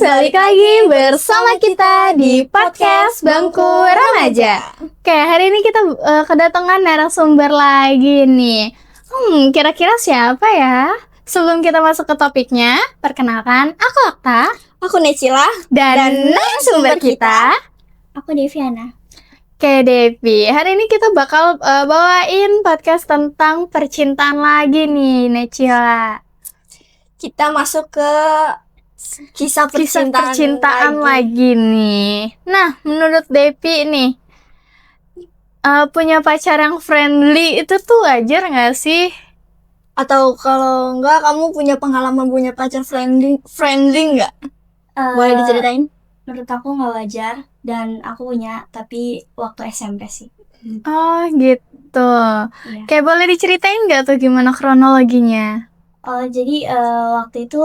balik lagi bersama kita di podcast Bangku Remaja. Oke, hari ini kita kedatangan narasumber lagi nih. Kira-kira siapa ya? Sebelum kita masuk ke topiknya, perkenalkan, aku Okta, Aku Necila, dan narasumber kita, aku Deviana. Oke Devi, hari ini kita bakal bawain podcast tentang percintaan lagi nih, Necila. Kita masuk ke kisah percintaan lagi nih. Nah, menurut Devi nih, punya pacar yang friendly itu tuh wajar nggak sih? Atau kalau enggak, kamu punya pengalaman punya pacar friendly nggak? Boleh diceritain? Menurut aku nggak wajar, dan aku punya, tapi waktu SMP sih. Oh gitu. Iya. Kayak boleh diceritain nggak tuh gimana kronologinya? Jadi waktu itu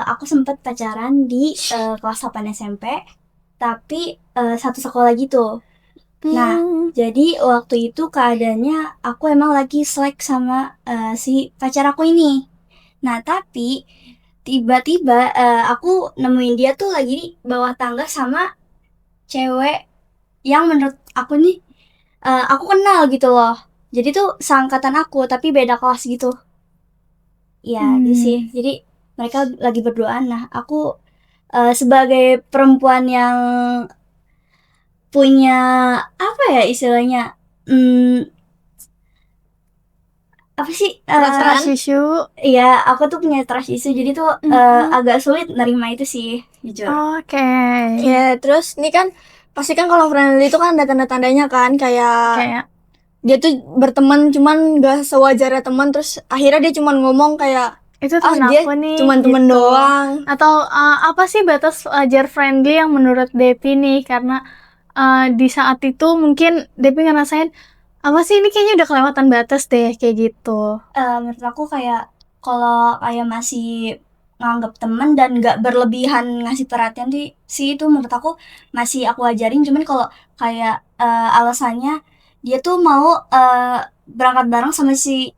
aku sempat pacaran di kelas 8 SMP, tapi satu sekolah gitu. Nah, jadi waktu itu keadaannya aku emang lagi selek sama si pacar aku ini. Nah, tapi tiba-tiba aku nemuin dia tuh lagi di bawah tangga sama cewek yang menurut aku nih aku kenal gitu loh. Jadi tuh seangkatan aku tapi beda kelas gitu. Ya, gitu sih. Jadi mereka lagi berduaan. Nah, aku sebagai perempuan yang punya apa ya istilahnya, apa sih? Trust issue. Iya, aku tuh punya trust issue, jadi tuh agak sulit nerima itu sih, jujur. Oke. Ya, terus ini kan pasti kan kalau friendly itu kan ada tanda-tandanya kan, kayak dia tuh berteman cuman gak sewajarnya teman, terus akhirnya dia cuman ngomong kayak itu temen dia aku nih. cuman temen gitu. doang. Atau apa sih batas wajar friendly yang menurut Devi nih? Karena di saat itu mungkin Devi ngerasain apa sih ini kayaknya udah kelewatan batas deh kayak gitu. Menurut aku kayak kalau kayak masih nganggap temen dan nggak berlebihan ngasih perhatian sih itu menurut aku masih aku ajarin. Cuman kalau kayak alasannya dia tuh mau berangkat bareng sama si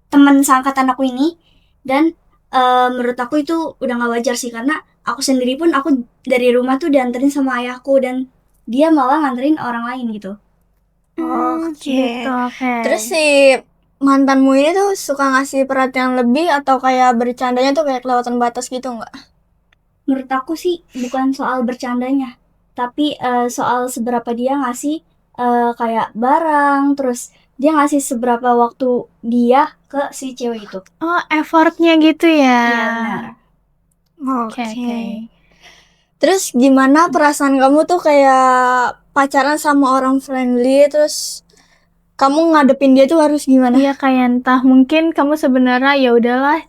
temen seangkatan aku ini, dan menurut aku itu udah nggak wajar sih, karena aku sendiri pun aku dari rumah tuh dianterin sama ayahku dan dia malah nganterin orang lain gitu. Gitu, oke. Terus si mantanmu ini tuh suka ngasih perhatian lebih atau kayak bercandanya tuh kayak kelewatan batas gitu nggak? Menurut aku sih bukan soal bercandanya, tapi soal seberapa dia ngasih kayak barang, terus dia ngasih seberapa waktu dia ke si cewek itu. Oh, effortnya gitu ya. Iya, benar. Oke. Terus gimana perasaan kamu tuh kayak pacaran sama orang friendly, terus kamu ngadepin dia tuh harus gimana? Iya, kayak entah mungkin kamu sebenarnya ya udahlah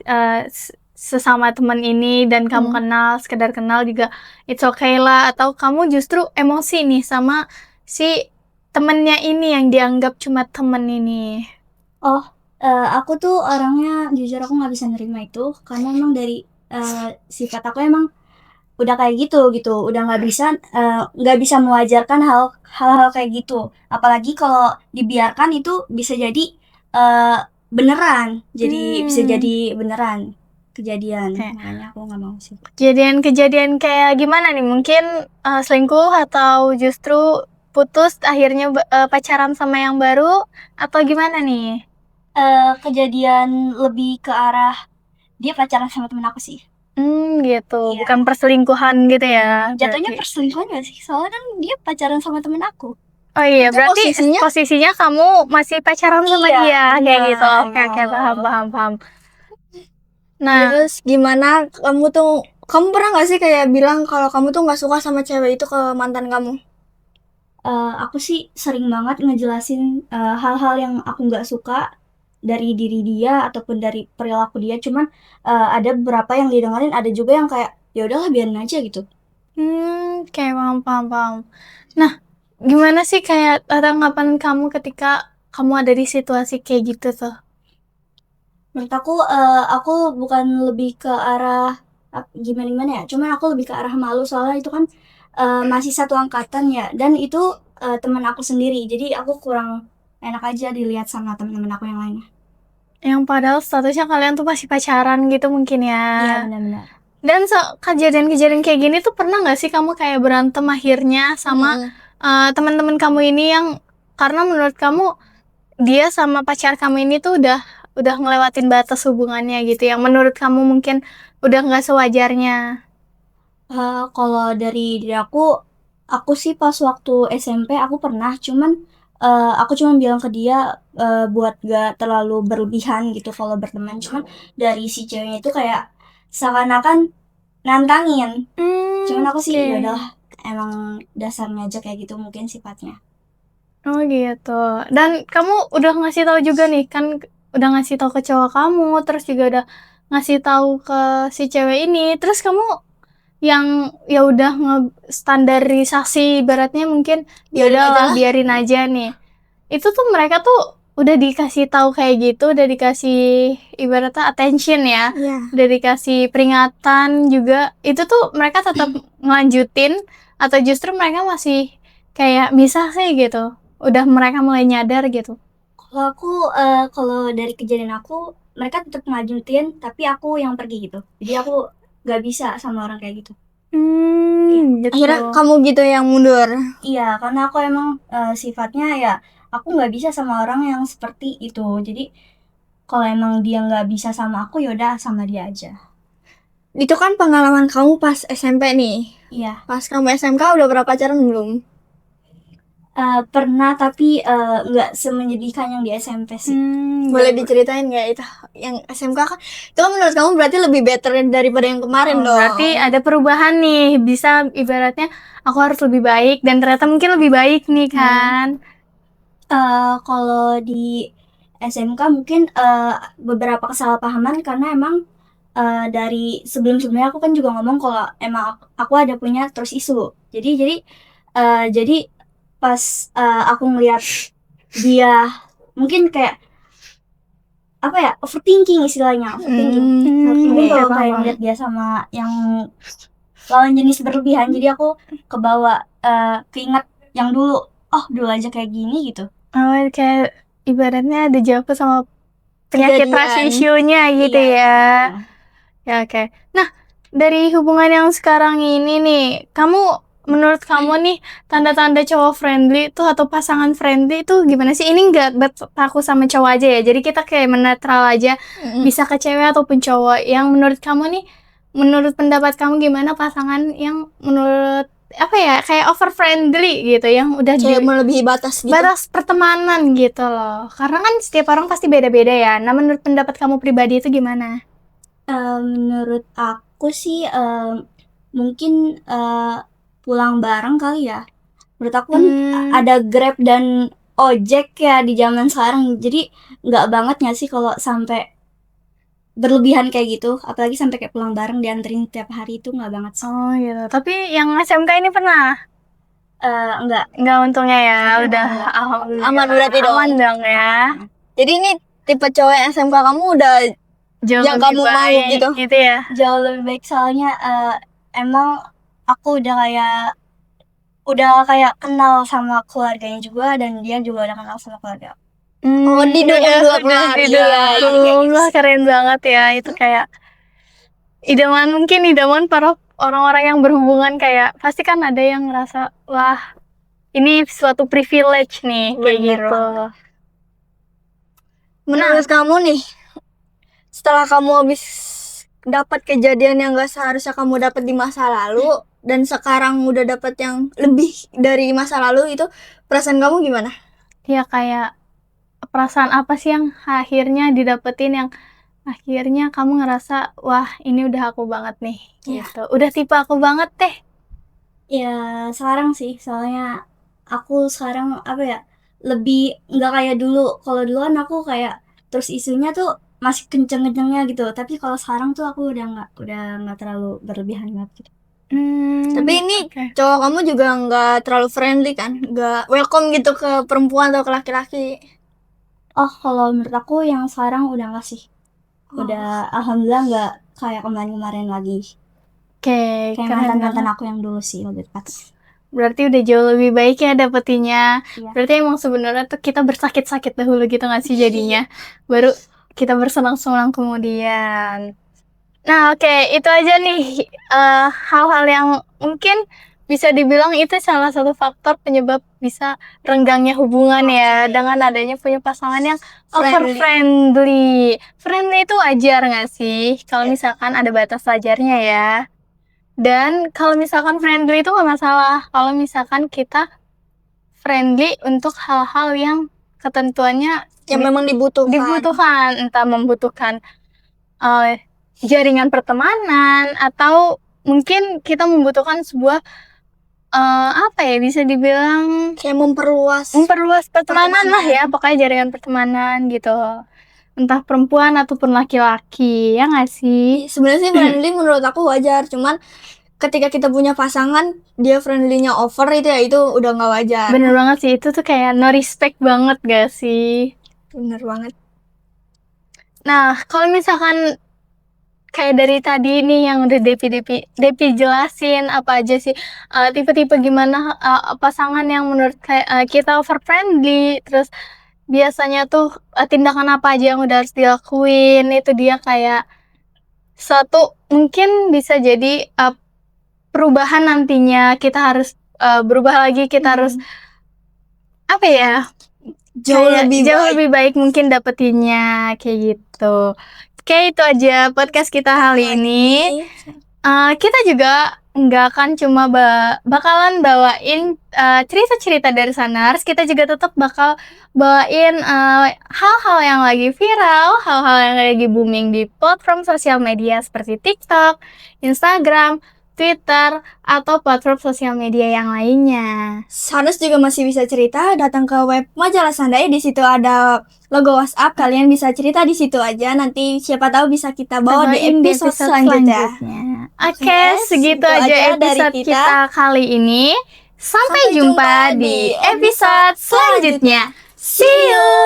sesama teman ini dan kamu kenal, sekedar kenal juga it's okay lah, atau kamu justru emosi nih sama si temennya ini yang dianggap cuma temen ini. Aku tuh orangnya jujur aku nggak bisa nerima itu, karena emang dari sifat aku emang udah kayak gitu, udah nggak bisa mewajarkan hal-hal kayak gitu, apalagi kalau dibiarkan itu bisa jadi beneran, bisa jadi beneran kejadian. Makanya aku nggak mau sih. Kejadian kayak gimana nih? Mungkin selingkuh atau justru putus akhirnya pacaran sama yang baru atau gimana nih? Kejadian lebih ke arah dia pacaran sama temen aku sih. Gitu. Iya. Bukan perselingkuhan gitu ya. Jatuhnya berarti. perselingkuhan gak sih? Soalnya kan dia pacaran sama temen aku. Oh iya, Itu berarti posisinya kamu masih pacaran sama Iya, dia kayak benar. gitu. Oke, paham. Nah, Terus gimana kamu pernah nggak sih kayak bilang kalau kamu tuh nggak suka sama cewek itu ke mantan kamu? Aku sih sering banget ngejelasin hal-hal yang aku nggak suka dari diri dia ataupun dari perilaku dia. Cuman ada beberapa yang didengerin, ada juga yang kayak ya udahlah biarin aja gitu. kayak paham. Nah, gimana sih kayak tanggapan kamu ketika kamu ada di situasi kayak gitu tuh? Menurut aku bukan lebih ke arah gimana ya. Cuman aku lebih ke arah malu, soalnya itu kan masih satu angkatan ya, dan itu teman aku sendiri. Jadi aku kurang enak aja dilihat sama teman-teman aku yang lainnya. Yang padahal statusnya kalian tuh masih pacaran gitu mungkin ya. Iya, benar-benar. Dan kejadian-kejadian kayak gini tuh pernah nggak sih kamu kayak berantem akhirnya sama teman-teman kamu ini yang karena menurut kamu dia sama pacar kamu ini tuh udah ngelewatin batas hubungannya gitu yang menurut kamu mungkin udah nggak sewajarnya. Kalau dari diri aku sih pas waktu SMP aku pernah, cuman aku cuma bilang ke dia buat gak terlalu berlebihan gitu kalau berteman. Cuman dari si ceweknya itu kayak seakan-akan nantangin. Cuman aku sih ya udahlah, emang dasarnya aja kayak gitu mungkin sifatnya. Oh gitu. Dan kamu udah ngasih tahu juga nih kan udah ngasih tahu ke cowok kamu, terus juga udah ngasih tahu ke si cewek ini. Terus kamu yang ya udah standarisasi ibaratnya mungkin ya udahlah biarin aja nih. Itu tuh mereka tuh udah dikasih tahu kayak gitu, udah dikasih ibaratnya attention ya. Iya. Udah dikasih peringatan juga. Itu tuh mereka tetap ngelanjutin atau justru mereka masih kayak misah sih gitu. Udah mereka mulai nyadar gitu. Kalau aku kalau dari kejadian aku, mereka tetap ngajutin tapi aku yang pergi gitu. Jadi aku gak bisa sama orang kayak gitu. Gitu. Akhirnya kamu gitu yang mundur. Iya, karena aku emang sifatnya ya aku nggak bisa sama orang yang seperti itu. Jadi kalau emang dia nggak bisa sama aku, yaudah sama dia aja. Itu kan pengalaman kamu pas SMP nih. Iya. Pas kamu SMK udah berapa pacaran belum? Pernah tapi nggak semenyedihkan yang di SMP sih. Boleh diceritain nggak itu yang SMK kan? Itu kan menurut kamu berarti lebih better daripada yang kemarin dong. Berarti ada perubahan nih, bisa ibaratnya aku harus lebih baik dan ternyata mungkin lebih baik nih kan. Kalau di SMK mungkin beberapa kesalahpahaman karena emang dari sebelum-sebelumnya aku kan juga ngomong kalau emang aku ada punya trust issue. Jadi pas aku ngeliat dia mungkin kayak apa ya, overthinking istilahnya. Mungkin kalau kayak ngeliat dia sama yang lawan jenis berlebihan, jadi aku kebawa keinget yang dulu aja kayak gini gitu. Oh, kayak ibaratnya ada jawab sama penyakit trust Kejadian. issue-nya gitu Iya. ya. Ya oke. Nah, dari hubungan yang sekarang ini nih, menurut kamu nih tanda-tanda cowok friendly tuh atau pasangan friendly itu gimana sih? Ini nggak berpaku sama cowok aja ya. Jadi kita kayak menetral aja, bisa ke cewek ataupun cowok. Yang menurut kamu nih, menurut pendapat kamu gimana pasangan yang menurut apa ya kayak over friendly gitu yang udah Kayak melebihi batas gitu. batas pertemanan gitu loh. Karena kan setiap orang pasti beda-beda ya. Nah, menurut pendapat kamu pribadi itu gimana? Menurut aku sih mungkin pulang bareng kali ya. Menurut aku kan ada Grab dan ojek ya di zaman sekarang. Jadi nggak banget nggak sih kalau sampai berlebihan kayak gitu. Apalagi sampai kayak pulang bareng dianterin tiap hari itu nggak banget sih. Oh gitu. Tapi yang SMK ini pernah? Enggak untungnya ya. Udah alhamdulillah. Aman berarti dong. Aman dong ya. Jadi ini tipe cowok yang SMK kamu udah Jauh yang lebih kamu mau baik gitu. ya. Jauh lebih baik soalnya emang aku udah kayak kenal sama keluarganya juga dan dia juga udah kenal sama keluarga. Oh, didukung dua keluarga. Wah, keren banget ya. Itu kayak idaman para orang-orang yang berhubungan kayak pasti kan ada yang ngerasa wah ini suatu privilege nih kayak Bener gitu. Menurut kamu nih, setelah kamu habis dapat kejadian yang gak seharusnya kamu dapat di masa lalu dan sekarang udah dapat yang lebih dari masa lalu, itu perasaan kamu gimana? Ya kayak perasaan apa sih yang akhirnya didapetin yang akhirnya kamu ngerasa wah ini udah aku banget nih gitu. Udah tipe aku banget deh. Ya sekarang sih soalnya aku sekarang apa ya, lebih nggak kayak dulu. Kalau dulu kan aku kayak terus isunya tuh masih kenceng-kencengnya gitu, tapi kalau sekarang tuh aku udah nggak terlalu berlebihan banget gitu. Tapi ini cowok kamu juga nggak terlalu friendly kan, nggak welcome gitu ke perempuan atau ke laki-laki. Kalau menurut aku yang sekarang udah nggak sih, udah alhamdulillah nggak kayak kemarin lagi. Kayak mantan aku yang dulu sih lebih tepat. Berarti udah jauh lebih baik ya dapetinnya. Iya. Berarti emang sebenarnya tuh kita bersakit-sakit dahulu gitu nggak sih jadinya, baru kita bersenang-senang kemudian. Nah, oke, itu aja nih hal-hal yang mungkin bisa dibilang itu salah satu faktor penyebab bisa renggangnya hubungan ya, dengan adanya punya pasangan yang over friendly. Friendly itu wajar nggak sih? Kalau misalkan ada batas wajarnya ya. Dan kalau misalkan friendly itu nggak masalah. Kalau misalkan kita friendly untuk hal-hal yang ketentuannya Yang memang dibutuhkan, entah membutuhkan jaringan pertemanan, atau mungkin kita membutuhkan sebuah apa ya, bisa dibilang kayak memperluas pertemanan lah ya, pokoknya jaringan pertemanan gitu, entah perempuan ataupun laki-laki, ya nggak sih? Sebenarnya sih friendly menurut aku wajar, cuman ketika kita punya pasangan dia friendly-nya over itu udah nggak wajar. Bener banget sih, itu tuh kayak no respect banget gak sih? Bener banget. Nah, kalau misalkan kayak dari tadi nih yang udah Depi jelasin apa aja sih tipe-tipe gimana pasangan yang menurut kita over friendly, terus biasanya tuh tindakan apa aja yang udah harus dilakuin, itu dia kayak suatu mungkin bisa jadi perubahan nantinya, kita harus berubah lagi, kita harus apa ya, Jauh lebih baik mungkin dapetinnya kayak gitu. Oke, itu aja podcast kita kali ini. Kita juga nggak akan cuma bakalan bawain cerita-cerita dari Sanars, kita juga tetap bakal bawain hal-hal yang lagi viral, hal-hal yang lagi booming di platform sosial media seperti TikTok, Instagram, Twitter, atau platform sosial media yang lainnya. Sanus juga masih bisa cerita, datang ke web Majalah Sandai, di situ ada logo WhatsApp, kalian bisa cerita di situ aja, nanti siapa tahu bisa kita bawa di episode selanjutnya. Oke, segitu aja episode kita kali ini. Sampai jumpa di episode selanjutnya. See you.